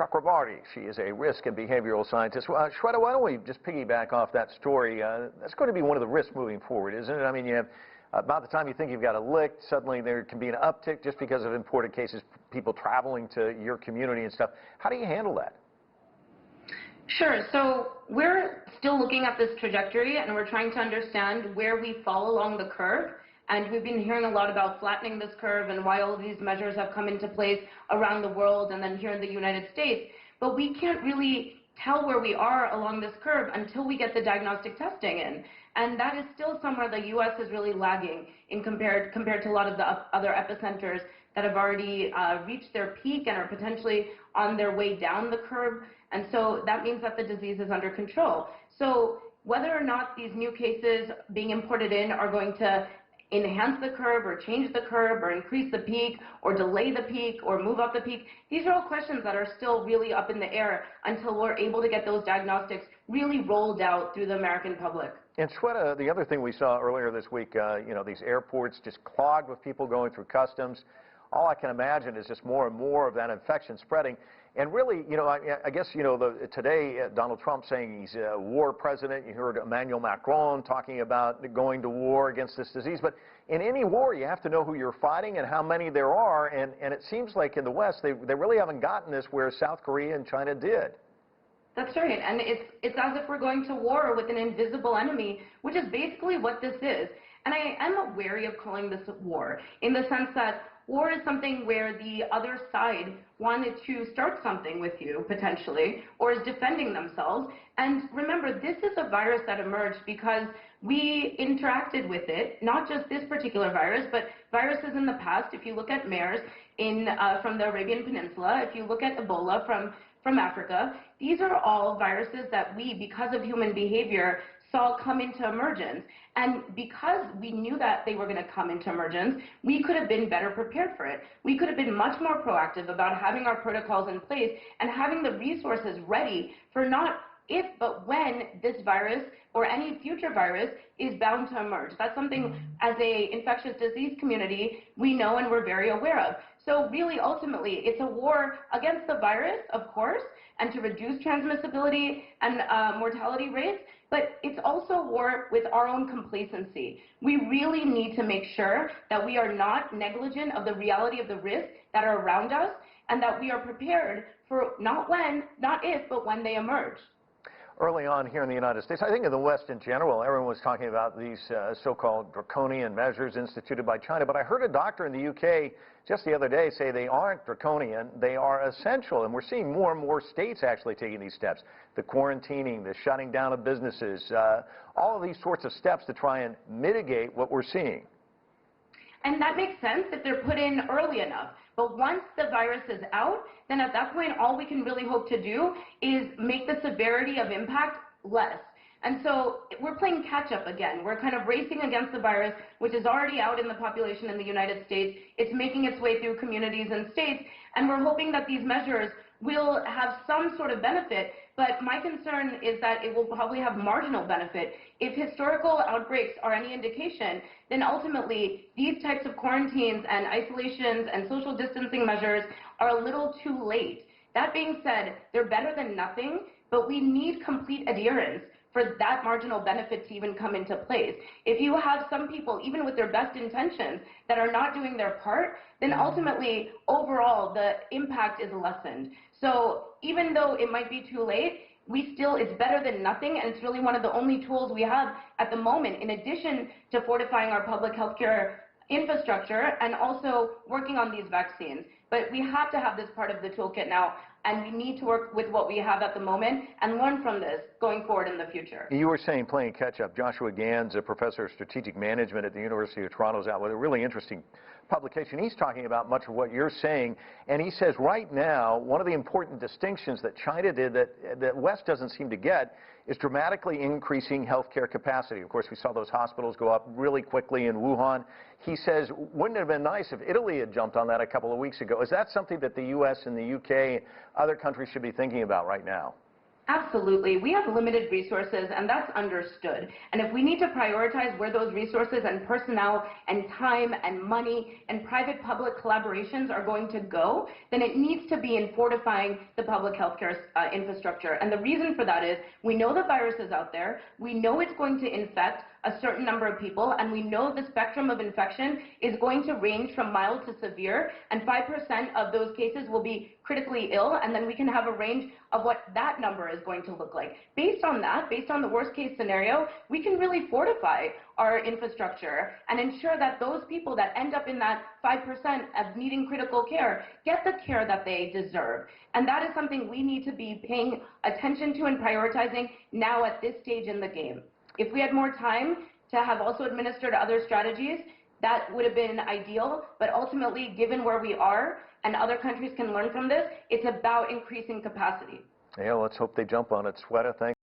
Chakrabarti. She is a risk and behavioral scientist. Shweta, why don't we just piggyback off that story? That's going to be one of the risks moving forward, isn't it? I mean, you have about the time you think you've got it licked, suddenly there can be an uptick just because of imported cases, people traveling to your community and stuff. How do you handle that? Sure. So we're still looking at this trajectory, and we're trying to understand where we fall along the curve. And we've been hearing a lot about flattening this curve and why all of these measures have come into place around the world and then here in the United States. But we can't really tell where we are along this curve until we get the diagnostic testing in. And that is still somewhere the U.S. is really lagging in compared to a lot of the other epicenters that have already reached their peak and are potentially on their way down the curve. And so that means that the disease is under control. So whether or not these new cases being imported in are going to enhance the curve or change the curve or increase the peak or delay the peak or move up the peak, these are all questions that are still really up in the air until we're able to get those diagnostics really rolled out through the American public. And Shweta, the other thing we saw earlier this week, you know, these airports just clogged with people going through customs. All I can imagine is just more and more of that infection spreading. And really, you know, I guess, you know, today Donald Trump saying he's a war president. You heard Emmanuel Macron talking about going to war against this disease. But in any war, you have to know who you're fighting and how many there are. And it seems like in the West, they really haven't gotten this where South Korea and China did. That's right. And it's as if we're going to war with an invisible enemy, which is basically what this is. And I am wary of calling this a war in the sense that war is something where the other side wanted to start something with you, potentially, or is defending themselves. And remember, this is a virus that emerged because we interacted with it, not just this particular virus, but viruses in the past. If you look at MERS from the Arabian Peninsula, if you look at Ebola from Africa, these are all viruses that we, because of human behavior, saw come into emergence. And because we knew that they were going to come into emergence, we could have been better prepared for it. We could have been much more proactive about having our protocols in place and having the resources ready for not if but when this virus or any future virus is bound to emerge. That's something as a infectious disease community we know and we're very aware of. So really, ultimately, it's a war against the virus, of course, and to reduce transmissibility and mortality rates, but it's also a war with our own complacency. We really need to make sure that we are not negligent of the reality of the risks that are around us and that we are prepared for not when, not if, but when they emerge. Early on here in the United States, I think in the West in general, everyone was talking about these so-called draconian measures instituted by China. But I heard a doctor in the UK just the other day say they aren't draconian, they are essential. And we're seeing more and more states actually taking these steps. The quarantining, the shutting down of businesses, all of these sorts of steps to try and mitigate what we're seeing. And that makes sense if they're put in early enough. But once the virus is out, then at that point, all we can really hope to do is make the severity of impact less. And so we're playing catch up again. We're kind of racing against the virus, which is already out in the population in the United States. It's making its way through communities and states. And we're hoping that these measures will have some sort of benefit. But my concern is that it will probably have marginal benefit. If historical outbreaks are any indication, then ultimately these types of quarantines and isolations and social distancing measures are a little too late. That being said, they're better than nothing, but we need complete adherence for that marginal benefit to even come into place. If you have some people, even with their best intentions, that are not doing their part, then ultimately, overall, the impact is lessened. So even though it might be too late, it's better than nothing, and it's really one of the only tools we have at the moment, in addition to fortifying our public health care infrastructure and also working on these vaccines. But we have to have this part of the toolkit now, and we need to work with what we have at the moment and learn from this going forward in the future. You were saying playing catch-up. Joshua Gans, a professor of strategic management at the University of Toronto, is out with a really interesting publication. He's talking about much of what you're saying, and he says right now one of the important distinctions that China did that West doesn't seem to get is dramatically increasing healthcare capacity. Of course, we saw those hospitals go up really quickly in Wuhan. He says, wouldn't it have been nice if Italy had jumped on that a couple of weeks ago? Is that something that the U.S. and the U.K. and other countries should be thinking about right now? Absolutely. We have limited resources, and that's understood. And if we need to prioritize where those resources and personnel and time and money and private-public collaborations are going to go, then it needs to be in fortifying the public healthcare infrastructure. And the reason for that is we know the virus is out there, we know it's going to infect a certain number of people, and we know the spectrum of infection is going to range from mild to severe, and 5% of those cases will be critically ill, and then we can have a range of what that number is going to look like. Based on that, based on the worst case scenario, we can really fortify our infrastructure and ensure that those people that end up in that 5% of needing critical care get the care that they deserve. And that is something we need to be paying attention to and prioritizing now at this stage in the game. If we had more time to have also administered other strategies, that would have been ideal, but ultimately, given where we are, and other countries can learn from this, it's about increasing capacity. Yeah, let's hope they jump on it. Sweta, thanks.